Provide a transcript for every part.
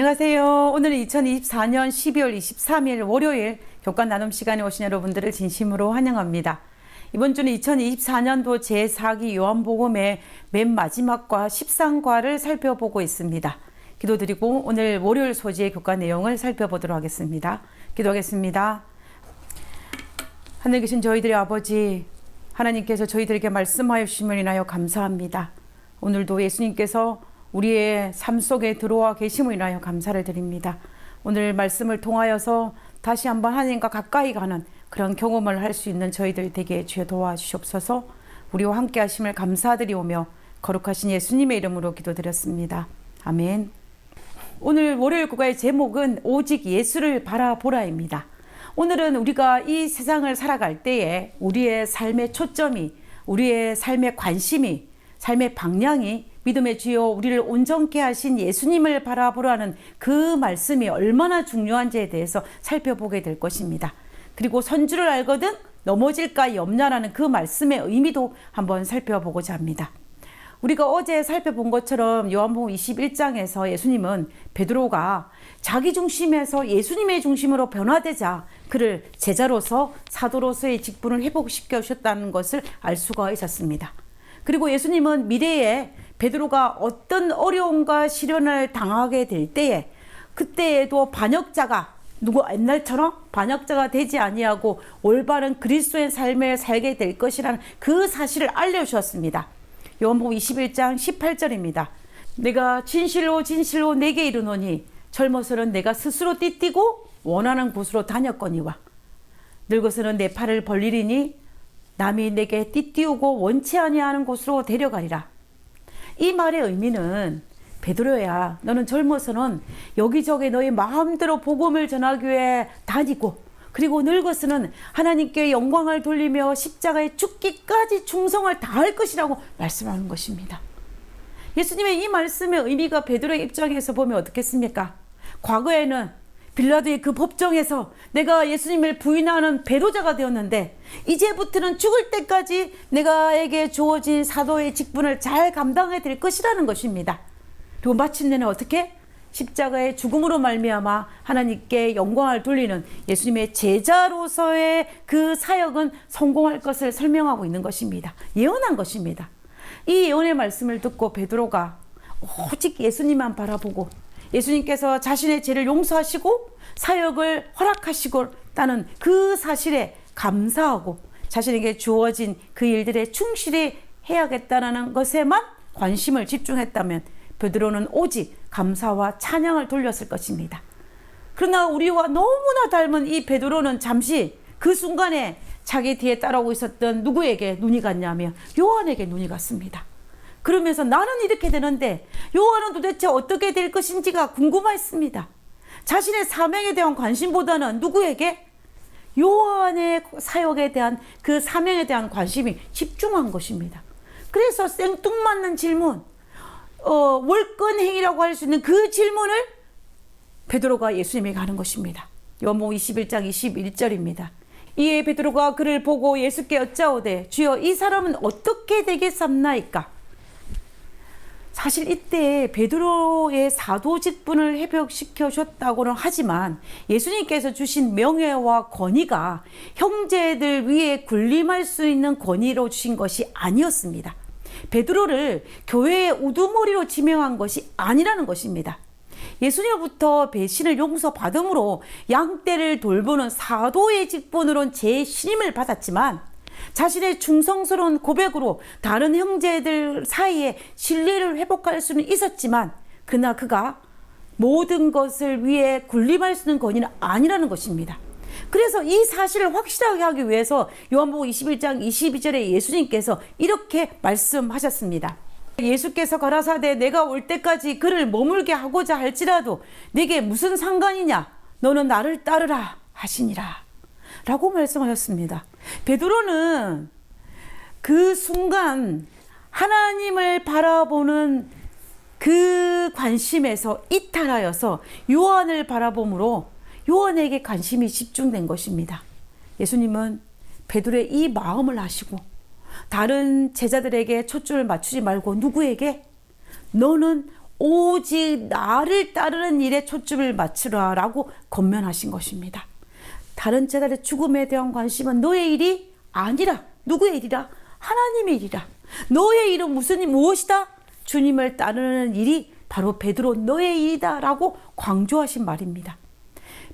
안녕하세요. 오늘은 2024년 12월 23일 월요일 교권 나눔 시간에 오신 여러분들을 진심으로 환영합니다. 이번 주는 2024년도 제4기 요한복음의 맨 마지막과 13과를 살펴보고 있습니다. 기도드리고 오늘 월요일 소지의 교과 내용을 살펴보도록 하겠습니다. 기도하겠습니다. 하늘 계신 저희들의 아버지, 하나님께서 저희들에게 말씀하여 주심을 인하여 감사합니다. 오늘도 예수님께서 우리의 삶 속에 들어와 계심을 인하여 감사를 드립니다. 오늘 말씀을 통하여서 다시 한번 하나님과 가까이 가는 그런 경험을 할 수 있는 저희들 되게 주여 도와주시옵소서. 우리와 함께 하심을 감사드리오며 거룩하신 예수님의 이름으로 기도드렸습니다. 아멘. 오늘 월요일 국가의 제목은 오직 예수를 바라보라입니다. 오늘은 우리가 이 세상을 살아갈 때에 우리의 삶의 초점이, 우리의 삶의 관심이, 삶의 방향이 믿음의 주여 우리를 온전케 하신 예수님을 바라보라는 그 말씀이 얼마나 중요한지에 대해서 살펴보게 될 것입니다. 그리고 선주를 알거든 넘어질까 염려라는 그 말씀의 의미도 한번 살펴보고자 합니다. 우리가 어제 살펴본 것처럼 요한복음 21장에서 예수님은 베드로가 자기 중심에서 예수님의 중심으로 변화되자 그를 제자로서 사도로서의 직분을 회복시켜 주셨다는 것을 알 수가 있었습니다. 그리고 예수님은 미래에 베드로가 어떤 어려움과 시련을 당하게 될 때에 그때에도 반역자가 옛날처럼 반역자가 되지 아니하고 올바른 그리스도의 삶을 살게 될 것이라는 그 사실을 알려주셨습니다. 요한복음 21장 18절입니다. 내가 진실로 진실로 내게 이르노니 젊어서는 내가 스스로 띠띠고 원하는 곳으로 다녔거니와 늙어서는 내 팔을 벌리리니 남이 내게 띠띠우고 원치 아니하는 곳으로 데려가리라. 이 말의 의미는 베드로야, 너는 젊어서는 여기저기 너의 마음대로 복음을 전하기 위해 다니고 그리고 늙어서는 하나님께 영광을 돌리며 십자가에 죽기까지 충성을 다할 것이라고 말씀하는 것입니다. 예수님의 이 말씀의 의미가 베드로의 입장에서 보면 어떻겠습니까? 과거에는 빌라도의 그 법정에서 내가 예수님을 부인하는 배도자가 되었는데 이제부터는 죽을 때까지 내가에게 주어진 사도의 직분을 잘 감당해야 될 것이라는 것입니다. 그리고 마침내는 어떻게? 십자가의 죽음으로 말미암아 하나님께 영광을 돌리는 예수님의 제자로서의 그 사역은 성공할 것을 설명하고 있는 것입니다. 예언한 것입니다. 이 예언의 말씀을 듣고 베드로가 오직 예수님만 바라보고 예수님께서 자신의 죄를 용서하시고 사역을 허락하시고 있다는 그 사실에 감사하고 자신에게 주어진 그 일들에 충실히 해야겠다는 것에만 관심을 집중했다면 베드로는 오직 감사와 찬양을 돌렸을 것입니다. 그러나 우리와 너무나 닮은 이 베드로는 잠시 그 순간에 자기 뒤에 따라오고 있었던 누구에게 눈이 갔냐면 요한에게 눈이 갔습니다. 그러면서 나는 이렇게 되는데 요한은 도대체 어떻게 될 것인지가 궁금했습니다. 자신의 사명에 대한 관심보다는 누구에게? 요한의 사역에 대한 그 사명에 대한 관심이 집중한 것입니다. 그래서 생뚱맞는 질문, 월권행위라고 할 수 있는 그 질문을 베드로가 예수님에게 하는 것입니다. 요한복음 21장 21절입니다. 이에 베드로가 그를 보고 예수께 여짜오되 주여 이 사람은 어떻게 되겠삼나이까? 사실 이때 베드로의 사도 직분을 회복시켜 줬다고는 하지만 예수님께서 주신 명예와 권위가 형제들 위에 군림할 수 있는 권위로 주신 것이 아니었습니다. 베드로를 교회의 우두머리로 지명한 것이 아니라는 것입니다. 예수님으로부터 배신을 용서받음으로 양떼를 돌보는 사도의 직분으로는 재신임을 받았지만 자신의 충성스러운 고백으로 다른 형제들 사이에 신뢰를 회복할 수는 있었지만 그러나 그가 모든 것을 위해 군림할 수 있는 권위는 아니라는 것입니다. 그래서 이 사실을 확실하게 하기 위해서 요한복음 21장 22절에 예수님께서 이렇게 말씀하셨습니다. 예수께서 가라사대 내가 올 때까지 그를 머물게 하고자 할지라도 네게 무슨 상관이냐 너는 나를 따르라 하시니라 라고 말씀하셨습니다. 베드로는 그 순간 하나님을 바라보는 그 관심에서 이탈하여서 요한을 바라봄으로 요한에게 관심이 집중된 것입니다. 예수님은 베드로의 이 마음을 아시고 다른 제자들에게 초점을 맞추지 말고 누구에게? 너는 오직 나를 따르는 일에 초점을 맞추라라고 권면하신 것입니다. 다른 자들의 죽음에 대한 관심은 너의 일이 아니라 누구의 일이라? 하나님의 일이라. 너의 일은 무엇이다? 주님을 따르는 일이 바로 베드로 너의 일이다 라고 강조하신 말입니다.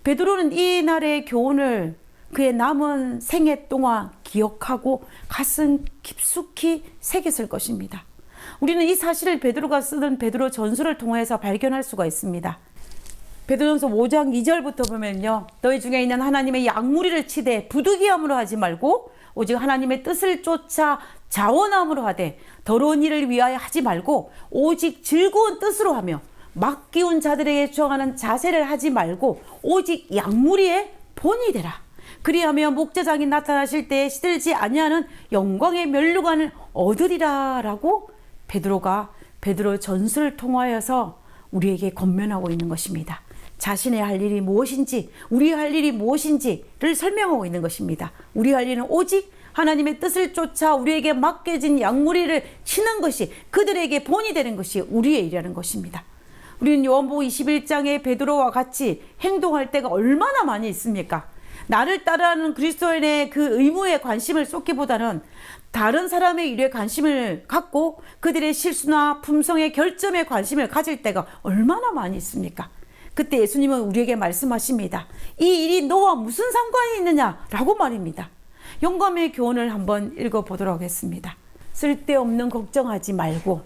베드로는 이 날의 교훈을 그의 남은 생애 동안 기억하고 가슴 깊숙이 새겼을 것입니다. 우리는 이 사실을 베드로가 쓰던 베드로 전서를 통해서 발견할 수가 있습니다. 베드로전서 5장 2절부터 보면요, 너희 중에 있는 하나님의 양무리를 치되 부득이함으로 하지 말고 오직 하나님의 뜻을 쫓아 자원함으로 하되 더러운 일을 위하여 하지 말고 오직 즐거운 뜻으로 하며 맡기운 자들에게 주장하는 자세를 하지 말고 오직 양무리의 본이 되라. 그리하며 목자장이 나타나실 때에 시들지 아니하는 영광의 면류관을 얻으리라 라고 베드로가 베드로 전서를 통하여서 우리에게 권면하고 있는 것입니다. 자신의 할 일이 무엇인지, 우리 할 일이 무엇인지를 설명하고 있는 것입니다. 우리 할 일은 오직 하나님의 뜻을 쫓아 우리에게 맡겨진 양무리를 치는 것이, 그들에게 본이 되는 것이 우리의 일이라는 것입니다. 우리는 요한복음 21장의 베드로와 같이 행동할 때가 얼마나 많이 있습니까? 나를 따르는 그리스도인의 그 의무에 관심을 쏟기보다는 다른 사람의 일에 관심을 갖고 그들의 실수나 품성의 결점에 관심을 가질 때가 얼마나 많이 있습니까? 그때 예수님은 우리에게 말씀하십니다. 이 일이 너와 무슨 상관이 있느냐라고 말입니다. 영감의 교훈을 한번 읽어보도록 하겠습니다. 쓸데없는 걱정하지 말고.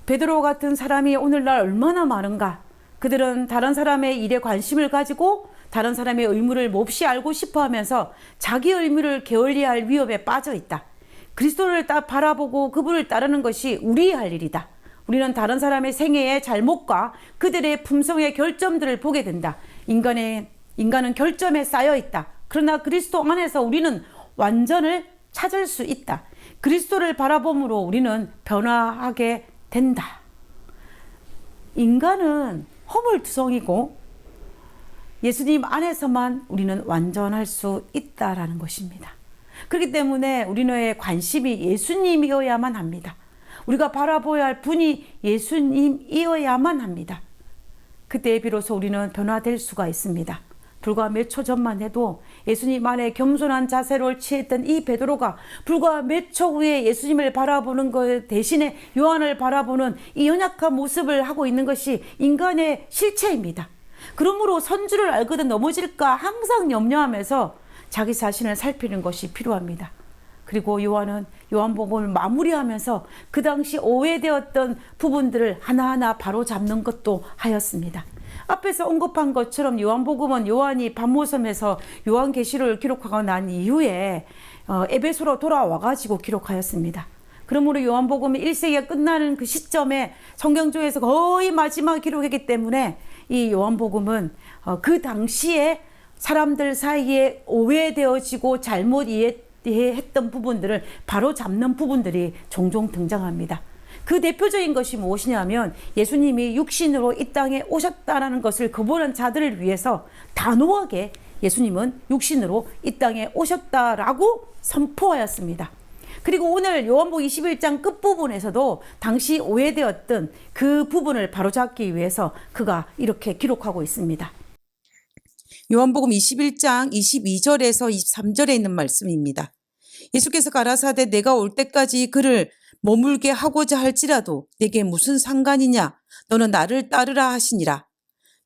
베드로 같은 사람이 오늘날 얼마나 많은가. 그들은 다른 사람의 일에 관심을 가지고 다른 사람의 의무를 몹시 알고 싶어 하면서 자기 의무를 게을리할 위험에 빠져 있다. 그리스도를 바라보고 그분을 따르는 것이 우리의 할 일이다. 우리는 다른 사람의 생애의 잘못과 그들의 품성의 결점들을 보게 된다. 인간은 결점에 쌓여 있다. 그러나 그리스도 안에서 우리는 완전을 찾을 수 있다. 그리스도를 바라봄으로 우리는 변화하게 된다. 인간은 허물투성이고 예수님 안에서만 우리는 완전할 수 있다라는 것입니다. 그렇기 때문에 우리의 관심이 예수님이어야만 합니다. 우리가 바라보아야 할 분이 예수님이어야만 합니다. 그때 비로소 우리는 변화될 수가 있습니다. 불과 몇 초 전만 해도 예수님 안에 겸손한 자세를 취했던 이 베드로가 불과 몇 초 후에 예수님을 바라보는 것 대신에 요한을 바라보는 이 연약한 모습을 하고 있는 것이 인간의 실체입니다. 그러므로 선주를 알거든 넘어질까 항상 염려하면서 자기 자신을 살피는 것이 필요합니다. 그리고 요한은 요한복음을 마무리하면서 그 당시 오해되었던 부분들을 하나하나 바로잡는 것도 하였습니다. 앞에서 언급한 것처럼 요한복음은 요한이 밤모섬에서 요한계시록을 기록하고 난 이후에 에베소로 돌아와가지고 기록하였습니다. 그러므로 요한복음이 1세기가 끝나는 그 시점에 성경 중에서 거의 마지막 기록이기 때문에 이 요한복음은 그 당시에 사람들 사이에 오해되어지고 잘못 이해했던 부분들을 바로잡는 부분들이 종종 등장합니다. 그 대표적인 것이 무엇이냐면 예수님이 육신으로 이 땅에 오셨다라는 것을 거부하는 자들을 위해서 단호하게 예수님은 육신으로 이 땅에 오셨다라고 선포하였습니다. 그리고 오늘 요한복음 21장 끝부분에서도 당시 오해되었던 그 부분을 바로잡기 위해서 그가 이렇게 기록하고 있습니다. 요한복음 21장 22절에서 23절에 있는 말씀입니다. 예수께서 가라사대 내가 올 때까지 그를 머물게 하고자 할지라도 내게 무슨 상관이냐 너는 나를 따르라 하시니라.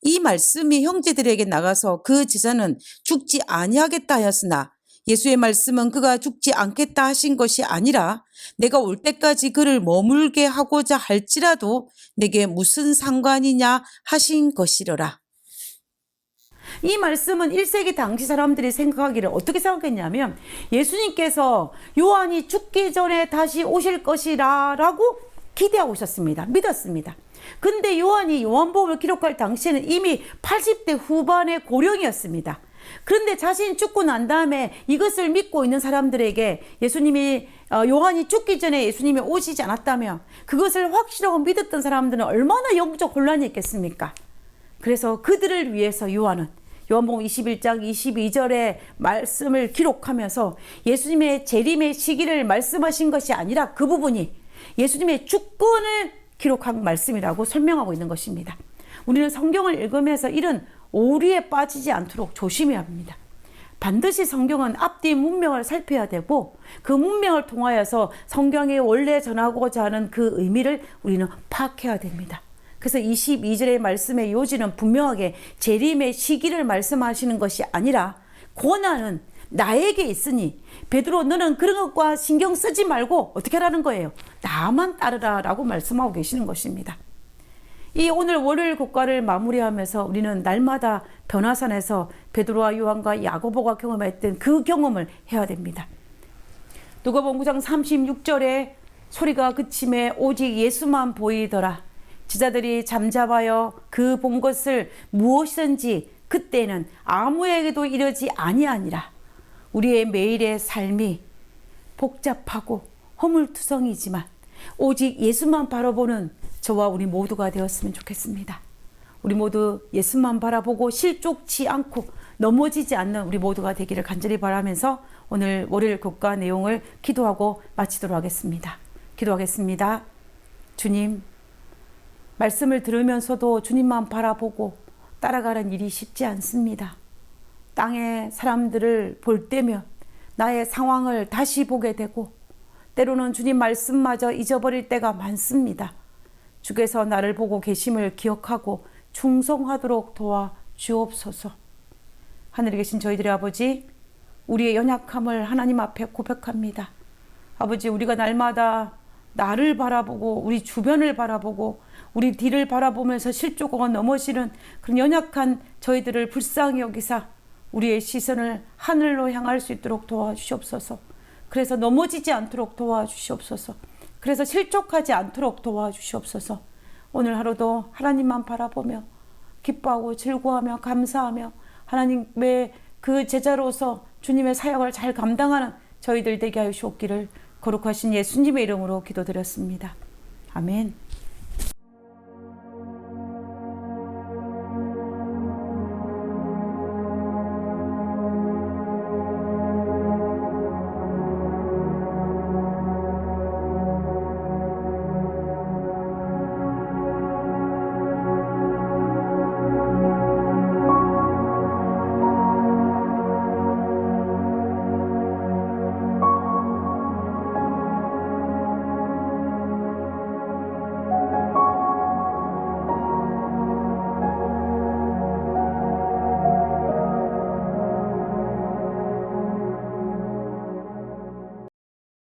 이 말씀이 형제들에게 나가서 그 제자는 죽지 아니하겠다 하였으나 예수의 말씀은 그가 죽지 않겠다 하신 것이 아니라 내가 올 때까지 그를 머물게 하고자 할지라도 내게 무슨 상관이냐 하신 것이로라. 이 말씀은 1세기 당시 사람들이 생각하기를 어떻게 생각했냐면 예수님께서 요한이 죽기 전에 다시 오실 것이라 라고 기대하고 있었습니다. 믿었습니다. 근데 요한이 요한복음을 기록할 당시에는 이미 80대 후반의 고령이었습니다. 그런데 자신이 죽고 난 다음에 이것을 믿고 있는 사람들에게 요한이 죽기 전에 예수님이 오시지 않았다며 그것을 확실하고 믿었던 사람들은 얼마나 영적 혼란이 있겠습니까? 그래서 그들을 위해서 요한복음 21장 22절의 말씀을 기록하면서 예수님의 재림의 시기를 말씀하신 것이 아니라 그 부분이 예수님의 주권을 기록한 말씀이라고 설명하고 있는 것입니다. 우리는 성경을 읽으면서 이런 오류에 빠지지 않도록 조심해야 합니다. 반드시 성경은 앞뒤 문맥을 살펴야 되고 그 문맥을 통하여서 성경이 원래 전하고자 하는 그 의미를 우리는 파악해야 됩니다. 그래서 22절의 말씀의 요지는 분명하게 재림의 시기를 말씀하시는 것이 아니라 고난은 나에게 있으니 베드로 너는 그런 것과 신경 쓰지 말고 어떻게 하라는 거예요? 나만 따르라 라고 말씀하고 계시는 것입니다. 이 오늘 월요일 국가를 마무리하면서 우리는 날마다 변화산에서 베드로와 요한과 야고보가 경험했던 그 경험을 해야 됩니다. 누가복음 9장 36절에 소리가 그침에 오직 예수만 보이더라. 제자들이 잠잠하여 그 본 것을 무엇이든지 그때는 아무에게도 이르지 아니하니라. 우리의 매일의 삶이 복잡하고 허물투성이지만 오직 예수만 바라보는 저와 우리 모두가 되었으면 좋겠습니다. 우리 모두 예수만 바라보고 실족치 않고 넘어지지 않는 우리 모두가 되기를 간절히 바라면서 오늘 월요일 국가 내용을 기도하고 마치도록 하겠습니다. 기도하겠습니다. 주님, 말씀을 들으면서도 주님만 바라보고 따라가는 일이 쉽지 않습니다. 땅의 사람들을 볼 때면 나의 상황을 다시 보게 되고 때로는 주님 말씀마저 잊어버릴 때가 많습니다. 주께서 나를 보고 계심을 기억하고 충성하도록 도와주옵소서. 하늘에 계신 저희들의 아버지, 우리의 연약함을 하나님 앞에 고백합니다. 아버지, 우리가 날마다 나를 바라보고 우리 주변을 바라보고 우리 뒤를 바라보면서 실족하고 넘어지는 그런 연약한 저희들을 불쌍히 여기사 우리의 시선을 하늘로 향할 수 있도록 도와주시옵소서. 그래서 넘어지지 않도록 도와주시옵소서. 그래서 실족하지 않도록 도와주시옵소서. 오늘 하루도 하나님만 바라보며 기뻐하고 즐거워하며 감사하며 하나님의 그 제자로서 주님의 사역을 잘 감당하는 저희들 되게 하여 주옵기를 거룩하신 예수님의 이름으로 기도드렸습니다. 아멘.